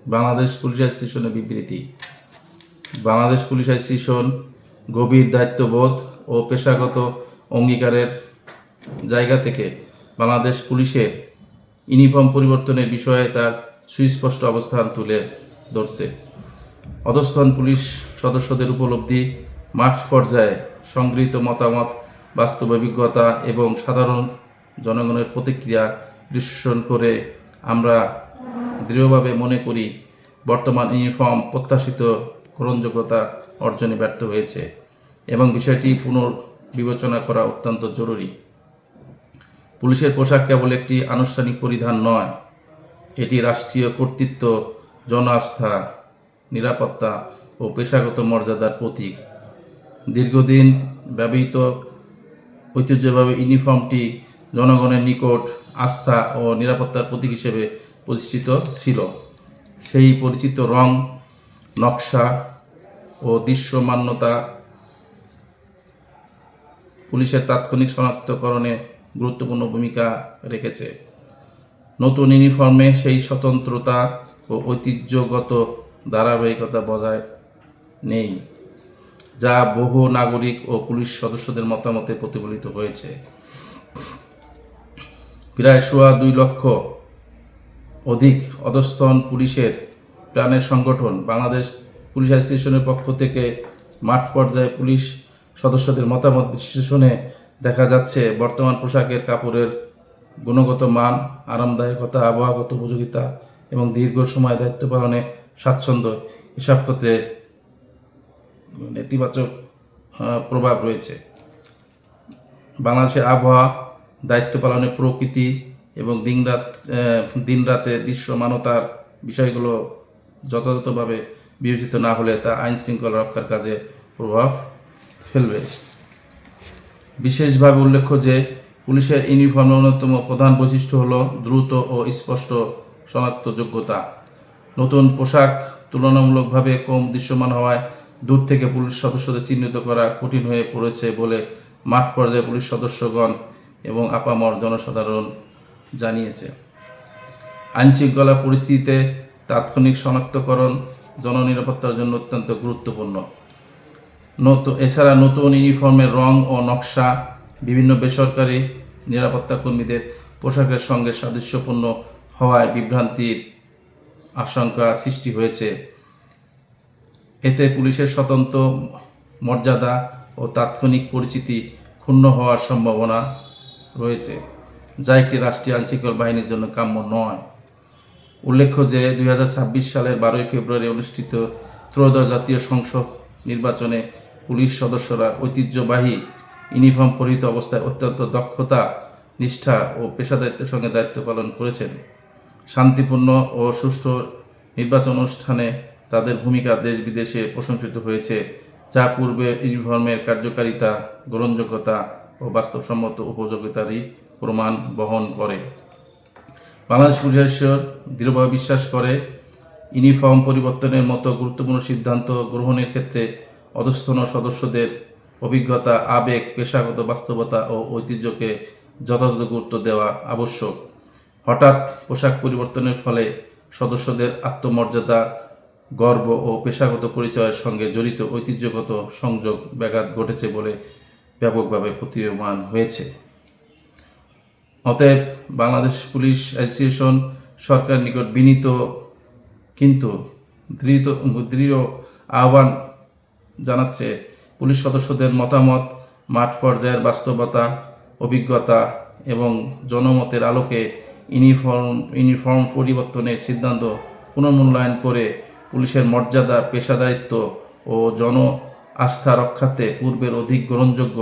Bangladesh police অ্যাসোসিয়েশনের বিবৃতি। Bangladesh police association গভীর দায়িত্ববোধ ও পেশাগত অঙ্গীকারের জায়গা থেকে বাংলাদেশ পুলিশের ইউনিফর্ম পরিবর্তনের বিষয়ে তার সুস্পষ্ট অবস্থান তুলে ধরছে। অধস্তন পুলিশ সদস্যদের উপলব্ধি, মাঠ পর্যায়ে সংগৃহীত মতামত, বাস্তব অভিজ্ঞতা এবং সাধারণ জনগণের প্রতিক্রিয়া বিশ্লেষণ করে আমরা দৃঢ়ভাবে মনে করি বর্তমান ইউনিফর্ম প্রত্যাশিত গ্রহণযোগ্যতা অর্জনে ব্যর্থ হয়েছে এবং বিষয়টি পুনর্বিবেচনা করা অত্যন্ত জরুরি। পুলিশের পোশাক কেবল একটি আনুষ্ঠানিক পরিধান নয়, এটি রাষ্ট্রীয় কর্তৃত্ব, জন আস্থা, নিরাপত্তা ও পেশাগত মর্যাদার প্রতীক। দীর্ঘদিন ব্যবহৃত ঐতিহ্যভাবে ইউনিফর্মটি জনগণের নিকট আস্থা ও নিরাপত্তার প্রতীক হিসেবে প্রতিষ্ঠিত ছিল। সেই পরিচিত রং, নকশা ও দৃশ্যমানতা পুলিশের তাৎক্ষণিক শনাক্তকরণে গুরুত্বপূর্ণ ভূমিকা রেখেছে। নতুন ইউনিফর্মে সেই স্বতন্ত্রতা ও ঐতিহ্যগত ধারাবাহিকতা বজায় নেই, যা বহু নাগরিক ও পুলিশ সদস্যদের মতামতে প্রতিফলিত হয়েছে। প্রায় 2.25 লক্ষ অধিক অধস্তন পুলিশের প্রাণের সংগঠন বাংলাদেশ পুলিশ অ্যাসোসিয়েশনের পক্ষ থেকে মাঠ পর্যায়ে পুলিশ সদস্যদের মতামত বিশ্লেষণে দেখা যাচ্ছে বর্তমান পোশাকের কাপড়ের গুণগত মান, আরামদায়কতা, আবহাওয়াগত উপযোগিতা এবং দীর্ঘ সময় দায়িত্ব পালনে স্বাচ্ছন্দ্য এসব ক্ষেত্রে নেতিবাচক প্রভাব রয়েছে। বাংলাদেশের আবহাওয়া, দায়িত্ব পালনের প্রকৃতি এবং দিনরাতের দৃশ্যমানতার বিষয়গুলো যথাযথভাবে বিবেচিত না হলে তা আইন শৃঙ্খলা রক্ষার কাজে প্রভাব ফেলবে। বিশেষভাবে উল্লেখ্য যে পুলিশের ইউনিফর্মের অন্যতম প্রধান বৈশিষ্ট্য হল দ্রুত ও স্পষ্ট শনাক্তযোগ্যতা। নতুন পোশাক তুলনামূলকভাবে কম দৃশ্যমান হওয়ায় দূর থেকে পুলিশ সদস্যদের চিহ্নিত করা কঠিন হয়ে পড়েছে বলে মাঠ পর্যায়ে পুলিশ সদস্যগণ এবং আপামর জনসাধারণ জানিয়েছে। আইনশৃঙ্খলা পরিস্থিতিতে তাৎক্ষণিক শনাক্তকরণ জননিরাপত্তার জন্য অত্যন্ত গুরুত্বপূর্ণ। এছাড়া নতুন ইউনিফর্মের রং ও নকশা বিভিন্ন বেসরকারি নিরাপত্তা কর্মীদের পোশাকের সঙ্গে সাদৃশ্যপূর্ণ হওয়ায় বিভ্রান্তির আশঙ্কা সৃষ্টি হয়েছে। এতে পুলিশের স্বতন্ত্র মর্যাদা ও তাৎক্ষণিক পরিচিতি ক্ষুণ্ণ হওয়ার সম্ভাবনা রয়েছে, যা একটি রাষ্ট্রীয় আইনশৃঙ্খলা বাহিনীর জন্য কাম্য নয়। উল্লেখ্য যে 2026 সালের 12 ফেব্রুয়ারি অনুষ্ঠিত ত্রয়োদশ জাতীয় সংসদ নির্বাচনে পুলিশ সদস্যরা ঐতিহ্যবাহী ইউনিফর্ম পরিহিত অবস্থায় অত্যন্ত দক্ষতা, নিষ্ঠা ও পেশাদারিত্বের সঙ্গে দায়িত্ব পালন করেছেন। শান্তিপূর্ণ ও সুষ্ঠু নির্বাচন অনুষ্ঠানে তাদের ভূমিকা দেশ বিদেশে প্রশংসিত হয়েছে, যা পূর্বে ইউনিফর্মের কার্যকারিতা, গ্রহণযোগ্যতা ও বাস্তবসম্মত উপযোগিতারই প্রমাণ বহন করে। বাংলাদেশ পুলিশ অ্যাসোসিয়েশন দৃঢ়ভাবে বিশ্বাস করে ইউনিফর্ম পরিবর্তনের মতো গুরুত্বপূর্ণ সিদ্ধান্ত গ্রহণের ক্ষেত্রে অধস্তন সদস্যদের অভিজ্ঞতা, আবেগ, পেশাগত বাস্তবতা ও ঐতিহ্যকে যথাযথ গুরুত্ব দেওয়া আবশ্যক। হঠাৎ পোশাক পরিবর্তনের ফলে সদস্যদের আত্মমর্যাদা, গর্ব ও পেশাগত পরিচয়ের সঙ্গে জড়িত ঐতিহ্যগত সংযোগ ব্যাঘাত ঘটেছে বলে ব্যাপকভাবে প্রতীয়মান হয়েছে। অতএব বাংলাদেশ পুলিশ অ্যাসোসিয়েশন সরকারের নিকট বিনীত কিন্তু দৃঢ় আহ্বান জানাচ্ছে পুলিশ সদস্যদের মতামত, মাঠ পর্যায়ের বাস্তবতা, অভিজ্ঞতা এবং জনমতের আলোকে ইউনিফর্ম পরিবর্তনের সিদ্ধান্ত পুনর্মূল্যায়ন করে পুলিশের মর্যাদা, পেশাদারিত্ব ও জন আস্থা রক্ষার্থে পূর্বের অধিক গ্রহণযোগ্য,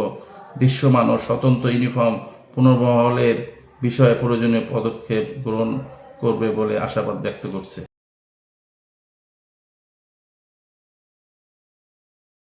দৃশ্যমান ও স্বতন্ত্র ইউনিফর্ম পুনর্বহালের বিষয়ে প্রয়োজনীয় পদক্ষেপ গ্রহণ করবে বলে আশাবাদ ব্যক্ত করছে।